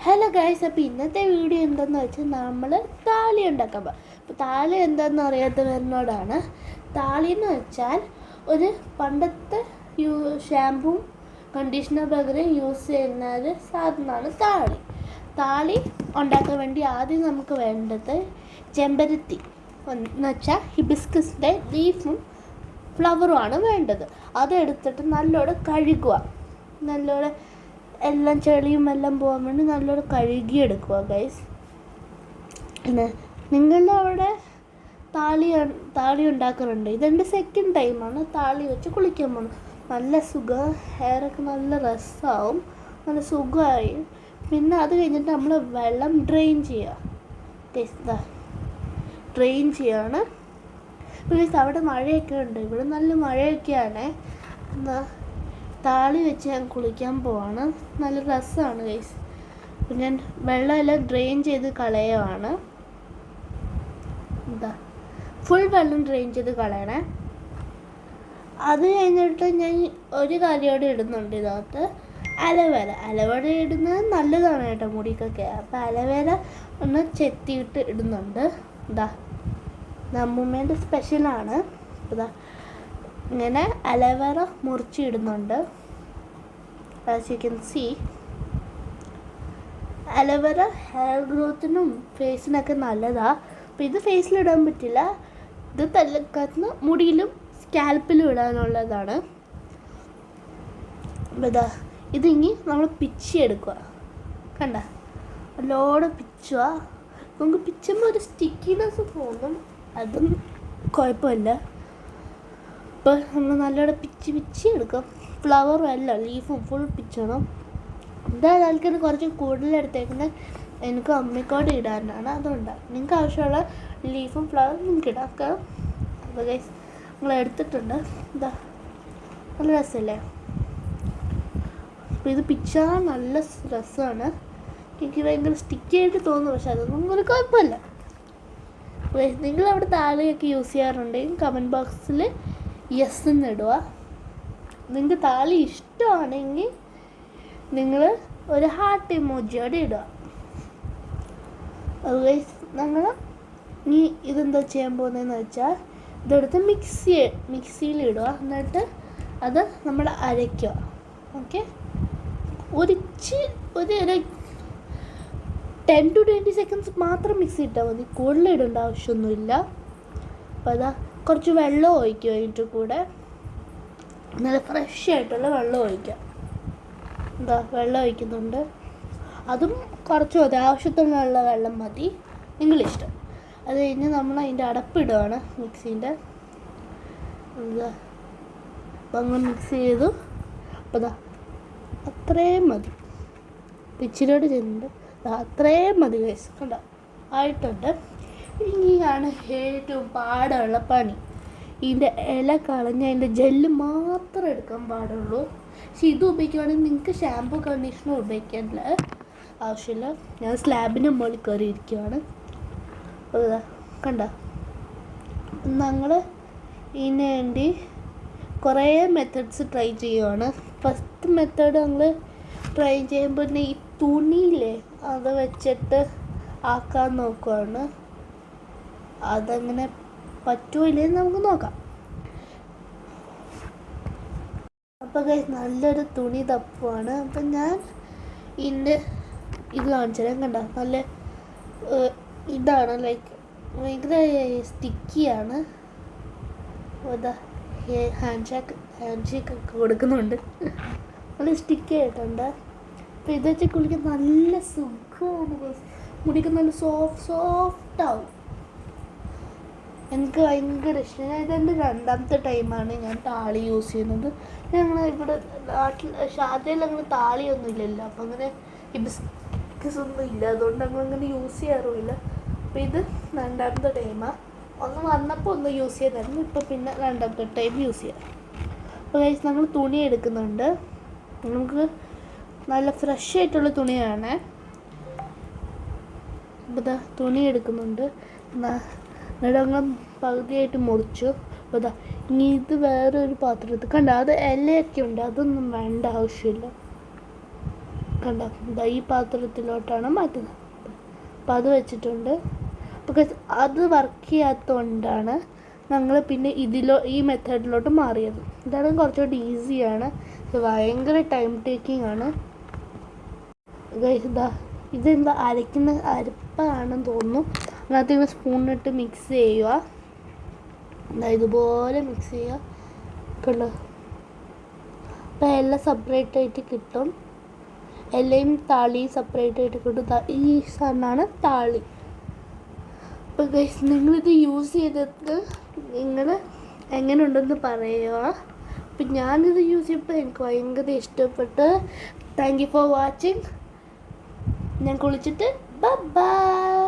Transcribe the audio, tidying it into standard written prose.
Hello guys, അപ്പോൾ ഇന്നത്തെ video എന്താണെന്ന് വെച്ചാൽ നമ്മൾ താളി ഉണ്ടാക്കാൻ പോകും. അപ്പോൾ താളി എന്താണെന്ന് അറിയാത്തവരോടാണ്. താളി എന്ന് വെച്ചാൽ ഒരു പണ്ടത്തെ ഷാമ്പൂ കണ്ടീഷണർ പകരം യൂസ് ചെയ്യുന്ന ഒരു സാധനമാണ് താളി. താളി ഉണ്ടാക്കാൻ വേണ്ടി ആദ്യം നമുക്ക് വേണ്ടത് ചെമ്പരത്തി എന്ന് വെച്ചാൽ ഹിബിസ്കസിൻ്റെ ലീഫും ഫ്ലവറുമാണ് വേണ്ടത്. അതെടുത്തിട്ട് നല്ലോണം കഴുകുക. നല്ലോണം എല്ലാം ചെളിയും എല്ലാം പോകാൻ വേണ്ടി നല്ലോണം കഴുകിയെടുക്കുക ഗൈസ്. പിന്നെ നിങ്ങളുടെ അവിടെ താളി ഉണ്ടാക്കാറുണ്ട്. ഇതെൻ്റെ സെക്കൻഡ് ടൈമാണ് താളി വെച്ച് കുളിക്കാൻ പോകുന്നത്. നല്ല സുഖം, ഹെയറൊക്കെ നല്ല രസമാവും, നല്ല സുഖമായി. പിന്നെ അത് കഴിഞ്ഞിട്ട് നമ്മൾ വെള്ളം ഡ്രെയിൻ ചെയ്യുക ഗൈസ്. ഡ്രെയിൻ ചെയ്യാണ്. ഗൈസ് അവിടെ മഴയൊക്കെ ഉണ്ട്, ഇവിടെ നല്ല മഴയൊക്കെയാണ്. താളി വെച്ച് ഞാൻ കുളിക്കാൻ പോവാണ്. നല്ല രസമാണ് ഗൈസ്. അപ്പം ഞാൻ വെള്ളമെല്ലാം ഡ്രെയിൻ ചെയ്ത് കളയുവാണ്. ഫുൾ വെള്ളം ഡ്രെയിൻ ചെയ്ത് കളയണേ. അത് കഴിഞ്ഞിട്ട് ഞാൻ ഒരു കാര്യോടെ ഇടുന്നുണ്ട് ഇതിനകത്ത്, അലവേര ഇടുന്നത് നല്ലതാണ് കേട്ടോ മുടിക്കൊക്കെ. അപ്പം അലവേര ഒന്ന് ചെത്തിയിട്ട് ഇടുന്നുണ്ട്. അമ്മൂമ്മേൻ്റെ സ്പെഷ്യലാണ്. ഇങ്ങനെ അലവേറ മുറിച്ചിടുന്നുണ്ട്. ആസ് യു കെൻ സീ, അലവേറ ഹെയർ ഗ്രോത്തിനും ഫേസിനൊക്കെ നല്ലതാണ്. അപ്പോൾ ഇത് ഫേസിലിടാൻ പറ്റില്ല, ഇത് തലക്കകത്ത് മുടിയിലും സ്കാൽപ്പിലും ഇടാനുള്ളതാണ്. അപ്പോൾ ഇതിങ്ങി നമ്മൾ പിച്ചിയെടുക്കുക. കണ്ട, നല്ലോണം പിച്ചുക. നമുക്ക് പിച്ചുമ്പോൾ ഒരു സ്റ്റിക്കിനെസ് തോന്നും, അതും കുഴപ്പമില്ല. അപ്പോൾ നമ്മൾ നല്ലോണം പിച്ചി എടുക്കാം. ഫ്ലവറും അല്ല, ലീഫും ഫുൾ പിച്ചണം. എന്തായാലും ആൾക്കാർ കുറച്ച് കൂടുതലെടുത്തേക്കുന്നത് എനിക്ക് അമ്മയ്ക്കോട് ഇടാനാണ്, അതുകൊണ്ടാണ്. നിങ്ങൾക്ക് ആവശ്യമുള്ള ലീഫും ഫ്ലവറും നിങ്ങൾക്ക് ഇടാക്കാം. അപ്പോൾ ഗൈസ് നിങ്ങൾ എടുത്തിട്ടുണ്ട്. നല്ല രസമല്ലേ? അപ്പോൾ ഇത് പിച്ചാൻ നല്ല രസമാണ്. എനിക്ക് ഭയങ്കര സ്റ്റിക്കിയായിട്ട് തോന്നുന്നു, പക്ഷെ അതൊന്നും ഒരു കുഴപ്പമില്ല. നിങ്ങളവിടെ താളിയൊക്കെ യൂസ് ചെയ്യാറുണ്ടെങ്കിൽ കമൻറ്റ് ബോക്സിൽ യെസ് എന്ന് ഇടുക. നിങ്ങൾക്ക് താളി ഇഷ്ടമാണെങ്കിൽ നിങ്ങൾ ഒരു ഹാർട്ട് ഇമോജിയോടെ ഇടുക. ഞങ്ങൾ ഇനി ഇതെന്താ ചെയ്യാൻ പോകുന്നതെന്ന് വെച്ചാൽ ഇതെടുത്ത് മിക്സിയിൽ ഇടുക. എന്നിട്ട് അത് നമ്മൾ അരയ്ക്കുക. ഓക്കെ, ഒരു 10 to 20 സെക്കൻഡ്സ് മാത്രം മിക്സി ഇട്ടാൽ മതി, കൂടുതൽ ഇടേണ്ട ആവശ്യമൊന്നുമില്ല. അപ്പോൾ കുറച്ച് വെള്ളം ഒഴിക്കുക. അതിൻ്റെ കൂടെ നല്ല ഫ്രഷ് ആയിട്ടുള്ള വെള്ളം ഒഴിക്കുക. വെള്ളം ഒഴിക്കുന്നുണ്ട്. അതും കുറച്ച് മതി, ആവശ്യത്തിനുള്ള വെള്ളം മതി, നിങ്ങളിഷ്ടം. അത് കഴിഞ്ഞ് നമ്മൾ അതിൻ്റെ അടപ്പിടുകയാണ് മിക്സീൻ്റെ. അപ്പം അങ്ങനെ മിക്സ് ചെയ്തു. അപ്പോൾ അത്രയും മതി. ഇച്ചിരിയോട് ചെയ്യുന്നുണ്ട്, അത്രയും മതി ഗൈസ്. കണ്ടോ, ആയിട്ടുണ്ട്. ഇനിയാണ് ഏറ്റവും പാടുള്ള പണി. ഇതിൻ്റെ ഇല കളഞ്ഞ് അതിൻ്റെ ജെല്ല് മാത്രം എടുക്കാൻ പാടുള്ളൂ. പക്ഷെ ഇത് ഉപയോഗിക്കുകയാണെങ്കിൽ നിങ്ങൾക്ക് ഷാമ്പൂ കണ്ടീഷണർ ഉപയോഗിക്കേണ്ട ആവശ്യമില്ല. ഞാൻ സ്ലാബിൻ്റെ മുകളിൽ കയറി ഇരിക്കുകയാണ്. കണ്ട, ഞങ്ങൾ ഇതിന് വേണ്ടി കുറേ മെത്തേഡ്സ് ട്രൈ ചെയ്യുവാണ്. ഫസ്റ്റ് മെത്തേഡ് ഞങ്ങൾ ട്രൈ ചെയ്യുമ്പോൾ തന്നെ ഈ തുണിയില്ലേ അത് വെച്ചിട്ട് ആക്കാൻ നോക്കുവാണ്. അതങ്ങനെ പറ്റൂലെന്ന് നമുക്ക് നോക്കാം. അപ്പോൾ ഗൈസ് നല്ലൊരു തുണി തപ്പുവാണ്. അപ്പം ഞാൻ ഇതിൻ്റെ ഇത് കാണിച്ചു തരാം. കണ്ട, നല്ല ഇതാണ്, ലൈക്ക് ഭയങ്കര സ്റ്റിക്കിയാണ്. ഹാൻഡ് ഷേക്ക് ഒക്കെ കൊടുക്കുന്നുണ്ട്, നല്ല സ്റ്റിക്കി ആയിട്ടുണ്ട്. അപ്പോൾ ഇത് വെച്ച് കുളിക്കാൻ നല്ല സുഖമാണ് ഗൈസ്. മുടിക്ക് നല്ല സോഫ്റ്റാവും. എനിക്ക് ഭയങ്കര ഇഷ്ടം. ഇതെൻ്റെ രണ്ടാമത്തെ ടൈമാണ് ഞാൻ താളി യൂസ് ചെയ്യുന്നത്. ഞങ്ങൾ ഇവിടെ നാട്ടിൽ ഷാർജയിൽ അങ്ങനെ താളിയൊന്നും ഇല്ലല്ലോ, അപ്പം അങ്ങനെ ഹിബിസ്കസ് ഒന്നും ഇല്ല, അതുകൊണ്ട് ഞങ്ങളങ്ങനെ യൂസ് ചെയ്യാറുമില്ല. അപ്പോൾ ഇത് രണ്ടാമത്തെ ടൈമാണ്. ഒന്ന് വന്നപ്പോൾ ഒന്ന് യൂസ് ചെയ്തായിരുന്നു, ഇപ്പോൾ പിന്നെ രണ്ടാമത്തെ ടൈം യൂസ് ചെയ്യാം. അപ്പോൾ ഗൈസ് ഞങ്ങൾ തുണി എടുക്കുന്നുണ്ട്. നമുക്ക് നല്ല ഫ്രഷ് ആയിട്ടുള്ള തുണിയാണ്. അപ്പോൾ തുണി എടുക്കുന്നുണ്ട്. എന്നിട്ട് ഞങ്ങൾ പകുതിയായിട്ട് മുറിച്ചു. അപ്പോൾ ഇനി ഇത് വേറൊരു പാത്രത്തിൽ കണ്ട, അത് ഇലയൊക്കെ ഉണ്ട്, അതൊന്നും വേണ്ട ആവശ്യമില്ല. കണ്ടോ, ഇതാ ഈ പാത്രത്തിലോട്ടാണ് മാറ്റുന്നത്. അപ്പം അത് വെച്ചിട്ടുണ്ട്. അപ്പോൾ അത് വർക്ക് ചെയ്യാത്തതുകൊണ്ടാണ് ഞങ്ങൾ പിന്നെ ഈ മെത്തേഡിലോട്ട് മാറിയത്. ഇതാണ് കുറച്ചുകൂടി ഈസിയാണ്. ഇത് ഭയങ്കര ടൈം ടേക്കിംഗ് ആണ്. ഇതെന്താ അരയ്ക്കുന്ന അരപ്പാണെന്ന് തോന്നുന്നു. അതിനകത്ത് ഇവ സ്പൂണിട്ട് മിക്സ് ചെയ്യുക. ഇതുപോലെ മിക്സ് ചെയ്യുക. കണ്ടോ, അപ്പോൾ എല്ലാം സെപ്പറേറ്റ് ആയിട്ട് കിട്ടും. എല്ലാം താളിയും സെപ്പറേറ്റ് ആയിട്ട് കിട്ടും. ഈ സാധനമാണ് താളി. അപ്പോൾ ഗൈസ്, നിങ്ങളിത് യൂസ് ചെയ്തിട്ട് നിങ്ങൾ എങ്ങനെയുണ്ടെന്ന് പറയുക. അപ്പം ഞാനിത് യൂസ് ചെയ്തപ്പോൾ എനിക്ക് ഭയങ്കര ഇഷ്ടപ്പെട്ട്. Thank you for watching. ഞാൻ കുളിച്ചിട്ട് ബൈ.